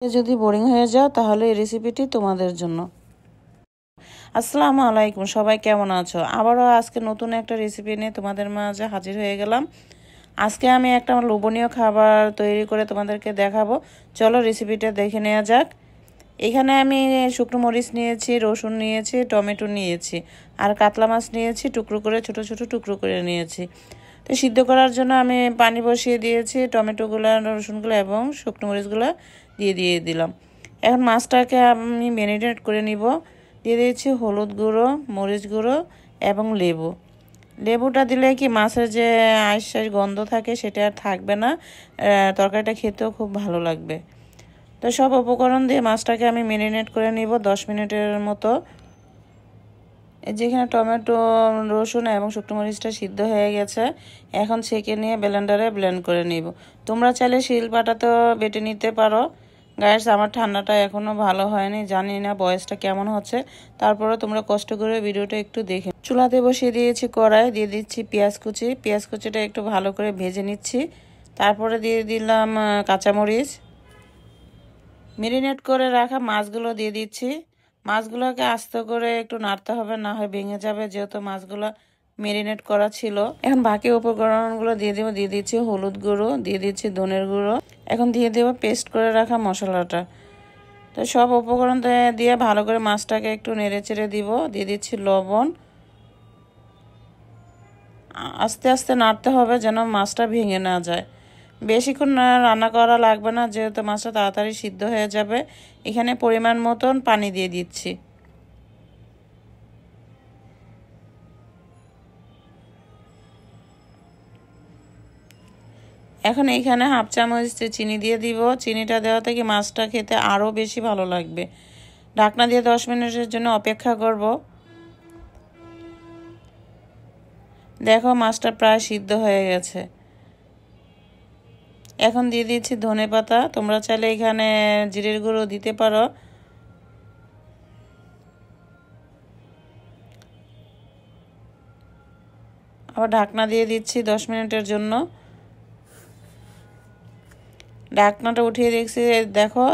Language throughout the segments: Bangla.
যদি বোরিং হয়ে যাও তাহলে এই রেসিপিটি তোমাদের জন্য। আসসালামু আলাইকুম, সবাই কেমন আছো? আবারও আজকে নতুন একটা রেসিপি নিয়ে তোমাদের মাঝে হাজির হয়ে গেলাম। আজকে আমি একটা লোভনীয় খাবার তৈরি করে তোমাদেরকে দেখাবো। চলো রেসিপিটা দেখে নেওয়া যাক। এখানে আমি শুকনো মরিচ নিয়েছি, রসুন নিয়েছি, টমেটো নিয়েছি আর কাতলা মাছ নিয়েছি, টুকরো করে ছোট ছোট টুকরো করে নিয়েছি। তো সিদ্ধ করার জন্য আমি পানি বসিয়ে দিয়েছি, টমেটোগুলো, রসুনগুলো এবং শুকনো মরিচগুলো দিয়ে দিলাম। এখন মাছটাকে আমি ম্যারিনেট করে নিব। দিয়ে দিয়েছি হলুদ গুঁড়ো, মরিচ গুঁড়ো এবং লেবু। লেবুটা দিলে কি মাছের যে আইস গন্ধ থাকে সেটা আর থাকবে না, তরকারিটা খেতেও খুব ভালো লাগবে। তো সব উপকরণ দিয়ে মাছটাকে আমি ম্যারিনেট করে নিব 10 মিনিটের মতো। যেখানে টমেটো, রসুন এবং শুকনো মরিচটা সিদ্ধ হয়ে গেছে, এখন ছেঁকে নিয়ে ব্লেন্ডারে ব্লেন্ড করে নিব। তোমরা চাইলে শিলপাটাতেও বেটে নিতে পারো। গাইস, আমার ঠান্ডাটা এখনও ভালো হয়নি, জানি না বয়সটা কেমন হচ্ছে, তারপরে তোমরা কষ্ট করে ভিডিওটা একটু দেখে। চুলাতে বসিয়ে দিয়েছি কড়াই, দিয়ে দিচ্ছি পেঁয়াজ কুচি। পেঁয়াজ কুচিটা একটু ভালো করে ভেজে নিচ্ছি। তারপরে দিয়ে দিলাম কাঁচামরিচ। ম্যারিনেট করে রাখা মাছগুলো দিয়ে দিচ্ছি। মাছগুলোকে আস্তে করে একটু নাড়তে হবে, না হয় ভেঙে যাবে, যেহেতু মাছগুলো ম্যারিনেট করা ছিল। এখন বাকি উপকরণগুলো দিয়ে দেবো। দিয়ে দিচ্ছি হলুদ গুঁড়ো, দিয়ে দিচ্ছি ধনের গুঁড়ো, এখন দিয়ে দেবো পেস্ট করে রাখা মশলাটা। তো সব উপকরণ দিয়ে ভালো করে মাছটাকে একটু নেড়ে চেড়ে দিব। দিয়ে দিচ্ছি লবণ। আস্তে আস্তে নাড়তে হবে যেন মাছটা ভেঙে না যায়। বেশিক্ষণ রান্না করা লাগবে না, যেহেতু মাছটা তাড়াতাড়ি সিদ্ধ হয়ে যাবে। এখানে পরিমাণ মতন পানি দিয়ে দিচ্ছি। এখন এইখানে হাফ চামচ চিনি দিয়ে দিব। চিনিটা দেওয়া থেকে মাছটা খেতে আরও বেশি ভালো লাগবে। ঢাকনা দিয়ে 10 মিনিটের জন্য অপেক্ষা করব। দেখো মাছটা প্রায় সিদ্ধ হয়ে গেছে। এখন দিয়ে দিচ্ছি ধনেপাতা। তোমরা চাইলে এখানে জিরের গুঁড়ো দিতে পারো। আবার ঢাকনা দিয়ে দিচ্ছি 10 মিনিটের জন্য। ঢাকনাটা উঠিয়ে দেখছি, দেখো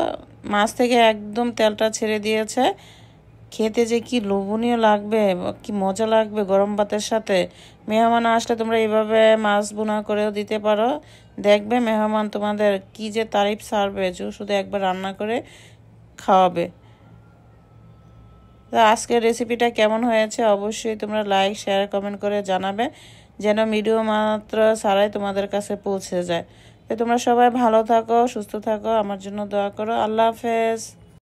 মাছ থেকে একদম তেলটা ছেড়ে দিয়েছে। খেতে যে কি লোভনীয় লাগবে, কি মজা লাগবে গরম ভাতের সাথে। মেহমান আসলে তোমরা এইভাবে মাছ বোনা করেও দিতে পারো। দেখবে মেহমান তোমাদের কি যে তারিফ ছাড়বে, শুধু একবার রান্না করে খাওয়াবে। তো আজকের রেসিপিটা কেমন হয়েছে অবশ্যই তোমরা লাইক, শেয়ার, কমেন্ট করে জানাবে, যেন ভিডিও মাত্র ছাড়াই তোমাদের কাছে পৌঁছে যায়। তো তোমরা সবাই ভালো থাকো, সুস্থ থাকো, আমার জন্য দোয়া করো। আল্লাহ হাফেজ।